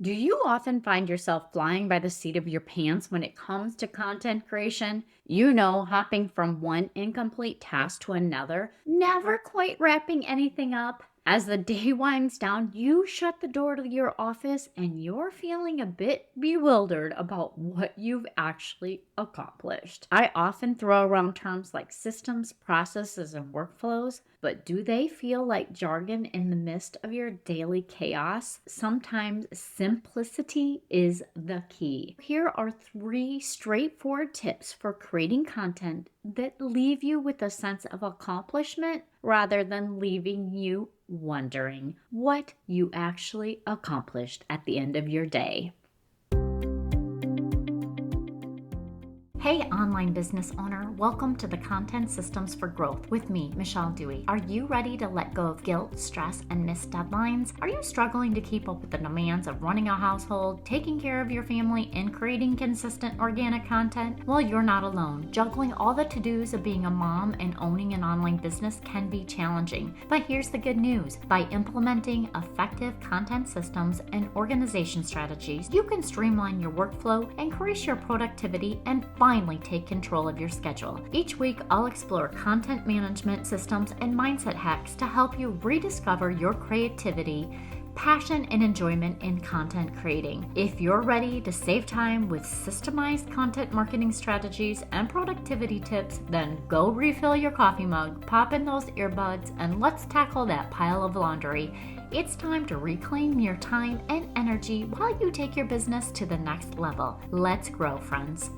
Do you often find yourself flying by the seat of your pants when it comes to content creation? Hopping from one incomplete task to another, never quite wrapping anything up. As the day winds down, you shut the door to your office and you're feeling a bit bewildered about what you've actually accomplished. I often throw around terms like systems, processes, and workflows, but do they feel like jargon in the midst of your daily chaos? Sometimes simplicity is the key. Here are three straightforward tips for creating content that leave you with a sense of accomplishment rather than leaving you wondering what you actually accomplished at the end of your day. Hey, online business owner, welcome to the Content Systems for Growth with me, Michelle Dewey. Are you ready to let go of guilt, stress, and missed deadlines? Are you struggling to keep up with the demands of running a household, taking care of your family, and creating consistent organic content? Well, you're not alone. Juggling all the to-dos of being a mom and owning an online business can be challenging. But here's the good news. By implementing effective content systems and organization strategies, you can streamline your workflow, increase your productivity, and finally take control of your schedule. Each week, I'll explore content management systems and mindset hacks to help you rediscover your creativity, passion, and enjoyment in content creating. If you're ready to save time with systemized content marketing strategies and productivity tips, then go refill your coffee mug, pop in those earbuds, and let's tackle that pile of laundry. It's time to reclaim your time and energy while you take your business to the next level. Let's grow, friends.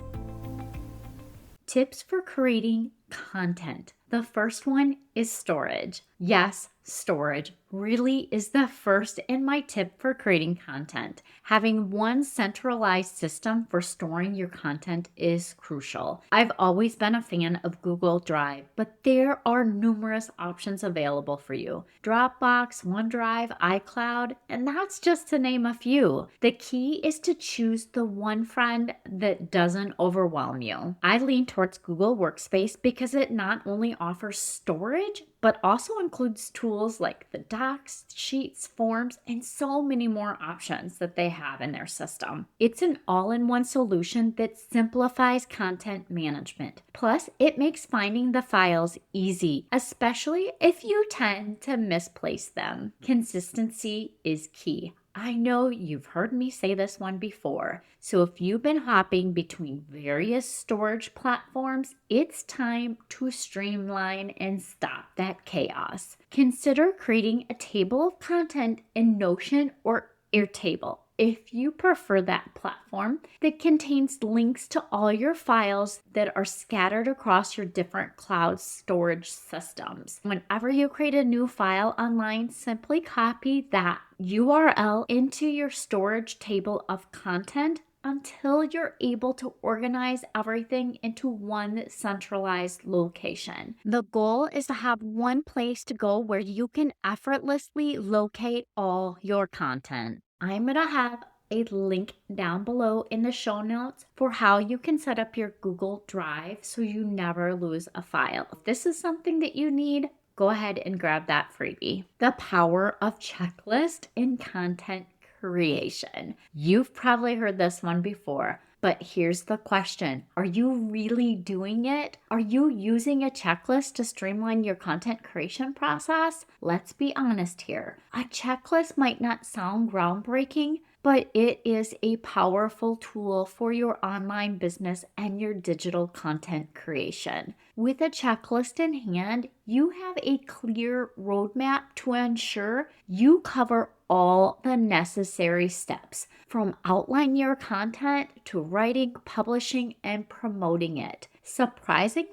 Tips for creating content. The first one is storage. Yes, storage really is the first in my tip for creating content. Having one centralized system for storing your content is crucial. I've always been a fan of Google Drive, but there are numerous options available for you. Dropbox, OneDrive, iCloud, and that's just to name a few. The key is to choose the one friend that doesn't overwhelm you. I lean towards Google Workspace because it not only offers storage, but also includes tools like the docs, sheets, forms, and so many more options that they have in their system. It's an all-in-one solution that simplifies content management. Plus, it makes finding the files easy, especially if you tend to misplace them. Consistency is key. I know you've heard me say this one before, so if you've been hopping between various storage platforms, it's time to streamline and stop that chaos. Consider creating a table of content in Notion or Airtable, if you prefer that platform, that contains links to all your files that are scattered across your different cloud storage systems. Whenever you create a new file online, simply copy that URL into your storage table of content until you're able to organize everything into one centralized location. The goal is to have one place to go where you can effortlessly locate all your content. I'm going to have a link down below in the show notes for how you can set up your Google Drive so you never lose a file. If this is something that you need, go ahead and grab that freebie. The power of checklist in content creation. You've probably heard this one before, but here's the question. Are you really doing it? Are you using a checklist to streamline your content creation process? Let's be honest here. A checklist might not sound groundbreaking, but it is a powerful tool for your online business and your digital content creation. With a checklist in hand, you have a clear roadmap to ensure you cover all the necessary steps, from outlining your content to writing, publishing, and promoting it. Surprisingly,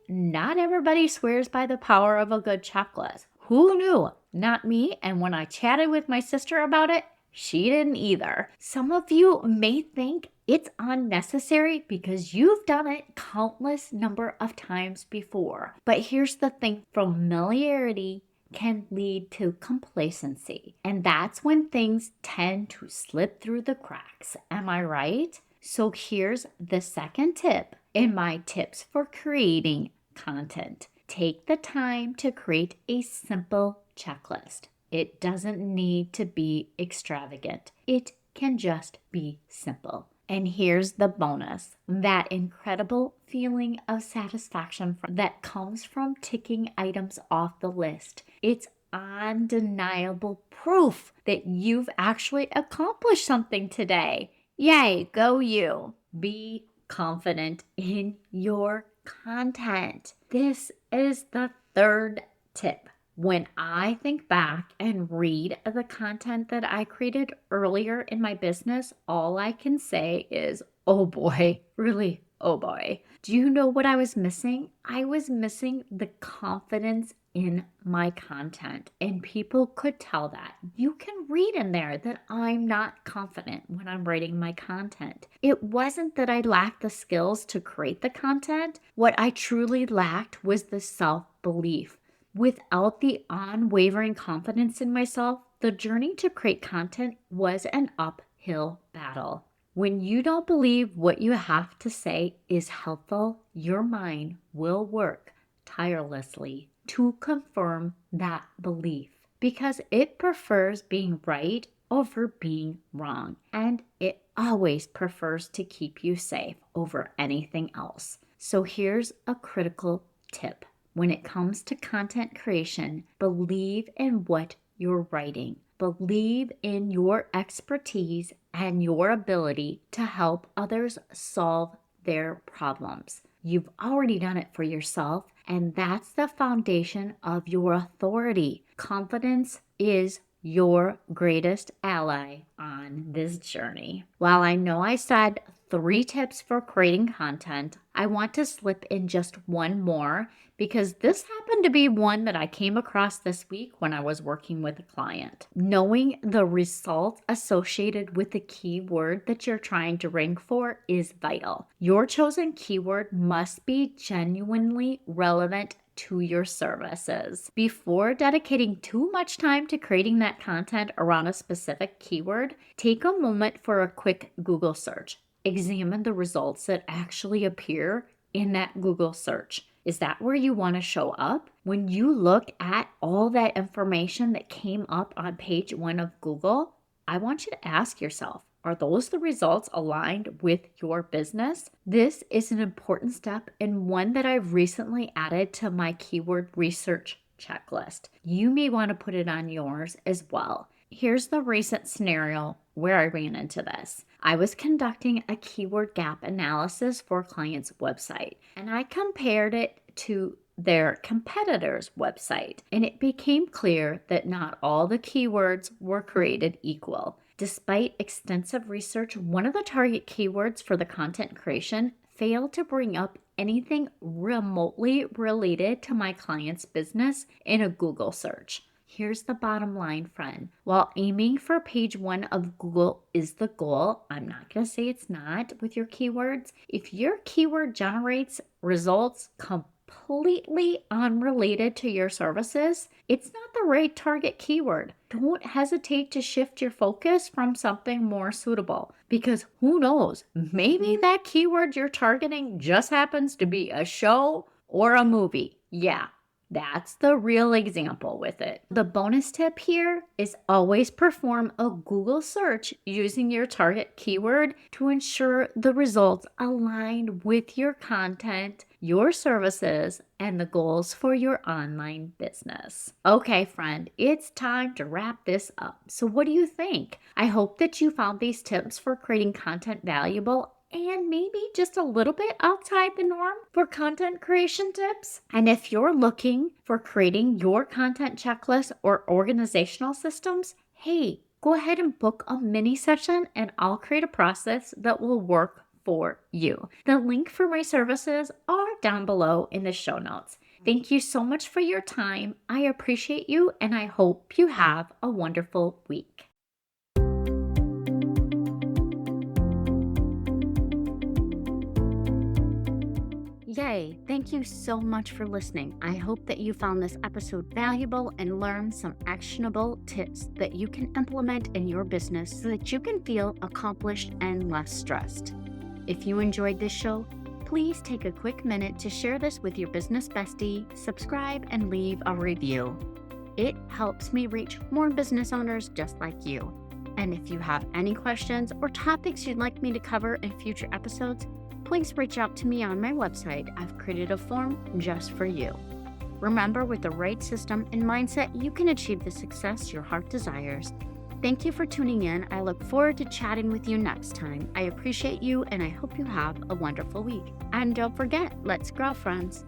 not everybody swears by the power of a good checklist. Who knew? Not me, and when I chatted with my sister about it, she didn't either. Some of you may think it's unnecessary because you've done it countless number of times before. But here's the thing, familiarity can lead to complacency. And that's when things tend to slip through the cracks. Am I right? So here's the second tip in my tips for creating content. Take the time to create a simple checklist. It doesn't need to be extravagant. It can just be simple. And here's the bonus, that incredible feeling of satisfaction that comes from ticking items off the list. It's undeniable proof that you've actually accomplished something today. Yay, go you. Be confident in your content. This is the third tip. When I think back and read the content that I created earlier in my business, all I can say is, oh boy, really, oh boy. Do you know what I was missing? I was missing the confidence in my content, and people could tell that. You can read in there that I'm not confident when I'm writing my content. It wasn't that I lacked the skills to create the content. What I truly lacked was the self-belief. Without the unwavering confidence in myself, the journey to create content was an uphill battle. When you don't believe what you have to say is helpful, your mind will work tirelessly to confirm that belief because it prefers being right over being wrong, and it always prefers to keep you safe over anything else. So here's a critical tip. When it comes to content creation, believe in what you're writing. Believe in your expertise and your ability to help others solve their problems. You've already done it for yourself, and that's the foundation of your authority. Confidence is your greatest ally on this journey. While I know I said 3 tips for creating content, I want to slip in just one more because this happened to be one that I came across this week when I was working with a client. Knowing the results associated with the keyword that you're trying to rank for is vital. Your chosen keyword must be genuinely relevant to your services. Before dedicating too much time to creating that content around a specific keyword, take a moment for a quick Google search. Examine the results that actually appear in that Google search. Is that where you want to show up? When you look at all that information that came up on page 1 of Google, I want you to ask yourself, are those the results aligned with your business? This is an important step and one that I've recently added to my keyword research checklist. You may want to put it on yours as well. Here's the recent scenario where I ran into this. I was conducting a keyword gap analysis for a client's website, and I compared it to their competitor's website, and it became clear that not all the keywords were created equal. Despite extensive research, one of the target keywords for the content creation failed to bring up anything remotely related to my client's business in a Google search. Here's the bottom line, friend. While aiming for page 1 of Google is the goal, I'm not going to say it's not with your keywords. If your keyword generates results completely unrelated to your services, it's not the right target keyword. Don't hesitate to shift your focus from something more suitable because who knows, maybe that keyword you're targeting just happens to be a show or a movie. Yeah. That's the real example with it. The bonus tip here is always perform a Google search using your target keyword to ensure the results align with your content, your services, and the goals for your online business. Okay, friend, it's time to wrap this up. So what do you think? I hope that you found these tips for creating content valuable and maybe just a little bit outside the norm for content creation tips. And if you're looking for creating your content checklist or organizational systems, hey, go ahead and book a mini session and I'll create a process that will work for you. The link for my services are down below in the show notes. Thank you so much for your time. I appreciate you and I hope you have a wonderful week. Yay! Thank you so much for listening. I hope that you found this episode valuable and learned some actionable tips that you can implement in your business so that you can feel accomplished and less stressed. If you enjoyed this show, please take a quick minute to share this with your business bestie, subscribe, and leave a review. It helps me reach more business owners just like you. And if you have any questions or topics you'd like me to cover in future episodes, please reach out to me on my website. I've created a form just for you. Remember, with the right system and mindset, you can achieve the success your heart desires. Thank you for tuning in. I look forward to chatting with you next time. I appreciate you, and I hope you have a wonderful week. And don't forget, let's grow, friends.